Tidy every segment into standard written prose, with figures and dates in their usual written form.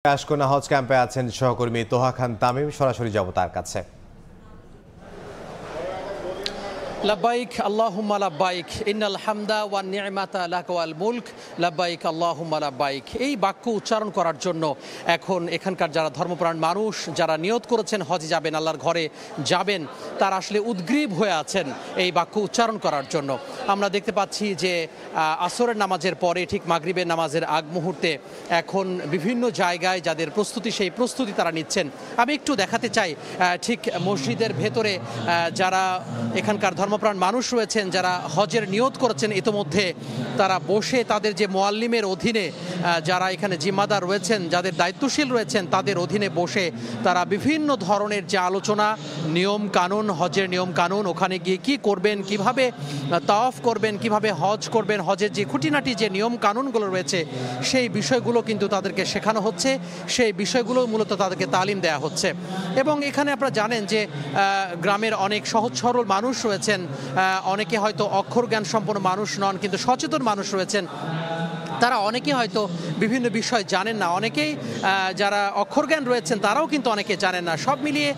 আশকোনা হজ ক্যাম্পে আছেন সহকর্মী তোহা খান তামিম, সরাসরি যাব তার কাছে। লাব্বাইক আল্লাহুম্মা লাব্বাইক ইন্নাল হামদা ওয়ান নি'মাতা লাকা ওয়াল মুলক লাব্বাইক আল্লাহুম্মা লাব্বাইক। এই বাক্য উচ্চারণ করার জন্য এখন এখানকার যারা ধর্মপ্রাণ মানুষ, যারা নিয়ত করেছেন হজে যাবেন, আল্লাহর ঘরে যাবেন, তারা আসলে উদ্গ্রীব হয়ে আছেন এই বাক্য উচ্চারণ করার জন্য। আমরা দেখতে পাচ্ছি যে আসরের নামাজের পরে ঠিক মাগরিবের নামাজের আগ মুহূর্তে এখন বিভিন্ন জায়গায় যাদের প্রস্তুতি, সেই প্রস্তুতি তারা নিচ্ছেন। আমি একটু দেখাতে চাই ঠিক মসজিদের ভেতরে যারা এখানকার ধর্মপ্রাণ মানুষ রয়েছেন, যারা হজের নিয়ত করেছেন, ইতোমধ্যে তারা বসে তাদের যে মুআল্লিমের অধীনে যারা এখানে জিম্মাদার রয়েছেন, যাদের দায়িত্বশীল রয়েছেন, তাদের অধীনে বসে তারা বিভিন্ন ধরনের যে আলোচনা, নিয়ম কানুন, হজের নিয়ম কানুন, ওখানে গিয়ে কী করবেন, কিভাবে তাওয়াফ করবেন, কিভাবে হজ করবেন, হজের যে খুঁটিনাটি যে নিয়ম কানুনগুলো রয়েছে সেই বিষয়গুলো কিন্তু তাদেরকে শেখানো হচ্ছে, সেই বিষয়গুলো মূলত তাদেরকে তালিম দেওয়া হচ্ছে। এবং এখানে আপনারা জানেন যে গ্রামের অনেক সহজ সরল মানুষ রয়েছেন, অনেকে হয়তো অক্ষর জ্ঞান সম্পন্ন মানুষ নন, কিন্তু সচেতন মানুষ রয়েছেন। তারা অনেকেই হয়তো বিভিন্ন বিষয় জানেন না, অনেকেই যারা অক্ষর জ্ঞান রয়েছেন তারাও কিন্তু অনেকে জানেন না। সব মিলিয়ে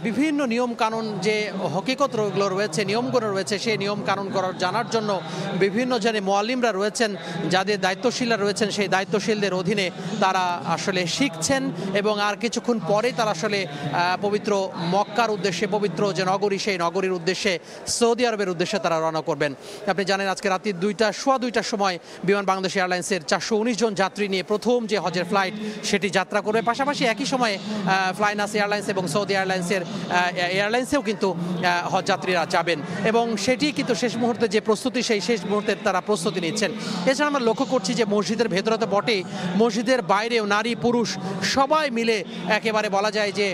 বিভিন্ন নিয়ম কানুন যে হকিকতগুলো রয়েছে, নিয়মগুলো রয়েছে, সেই নিয়ম কানুন করার জানার জন্য বিভিন্ন জনে মুআল্লিমরা রয়েছেন, যাদের দায়িত্বশীলরা রয়েছেন, সেই দায়িত্বশীলদের অধীনে তারা আসলে শিখছেন। এবং আর কিছুক্ষণ পরে তারা আসলে পবিত্র মক্কার উদ্দেশ্যে, পবিত্র যে নগরী, সেই নগরীর উদ্দেশ্যে, সৌদি আরবের উদ্দেশ্যে তারা রওনা করবেন। আপনি জানেন আজকে রাত্রি সোয়া 2টার সময় বিমান বাংলাদেশ এয়ারলাইন্সের 419 জন যাত্রী নিয়ে প্রথম যে হজের ফ্লাইট সেটি যাত্রা করবে। পাশাপাশি একই সময়ে ফ্লাইনাস এয়ারলাইন্স এবং সৌদি এয়ারলাইন্সেও কিন্তু হজ যাত্রীরা যাবেন, এবং সেটি কিন্তু শেষ মুহূর্তে যে প্রস্তুতি, সেই শেষ মুহূর্তে তারা প্রস্তুতি নিচ্ছেন। এছাড়া আমরা লক্ষ্য করছি যে মসজিদের ভেতরে তো বটেই, মসজিদের বাইরেও নারী পুরুষ সবাই মিলে একেবারে বলা যায় যে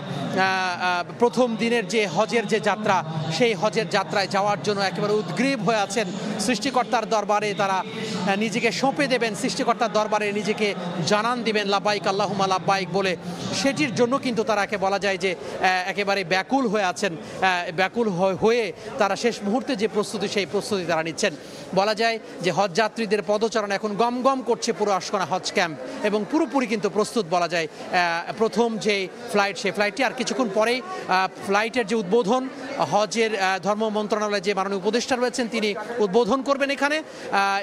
প্রথম দিনের যে হজের যে যাত্রা, সেই হজের যাত্রায় যাওয়ার জন্য একেবারে উদ্গ্রীব হয়ে আছেন। সৃষ্টিকর্তার দরবারে তারা নিজেকে সঁপে দেবেন, সৃষ্টিকর্তার দরবারে নিজেকে জানান দিবেন লাব্বাইক আল্লাহুম্মা লাব্বাইক বলে। সেটির জন্য কিন্তু তারা বলা যায় যে একেবারে ব্যাকুল হয়ে আছেন, ব্যাকুল হয়ে তারা শেষ মুহূর্তে যে প্রস্তুতি, সেই প্রস্তুতি তারা নিচ্ছেন। বলা যায় যে হজ যাত্রীদের পদচারণ এখন গম গম করছে পুরো আশকোনা হজ ক্যাম্প, এবং পুরোপুরি কিন্তু প্রস্তুত বলা যায়। প্রথম যে ফ্লাইট, সেই ফ্লাইটটি আর কিছুক্ষণ পরেই ফ্লাইটের যে উদ্বোধন, হজের ধর্ম মন্ত্রণালয়ের যে মাননীয় উপদেষ্টা রয়েছেন তিনি উদ্বোধন করবেন এখানে,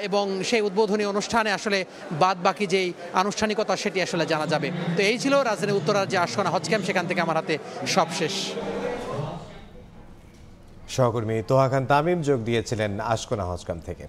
এবং সেই উদ্বোধনী অনুষ্ঠানে আসলে বাদ বাকি যেই আনুষ্ঠানিকতা সেটি আসলে জানা যাবে। তো এই ছিল রাজধানী উত্তরার যে আশকোনা হজ ক্যাম্প, সেখান থেকে আমার হাতে সব শেষ। সহকর্মী তোহা খান তামিম যোগ দিয়েছিলেন আশকোনা হজ ক্যাম্প থেকে।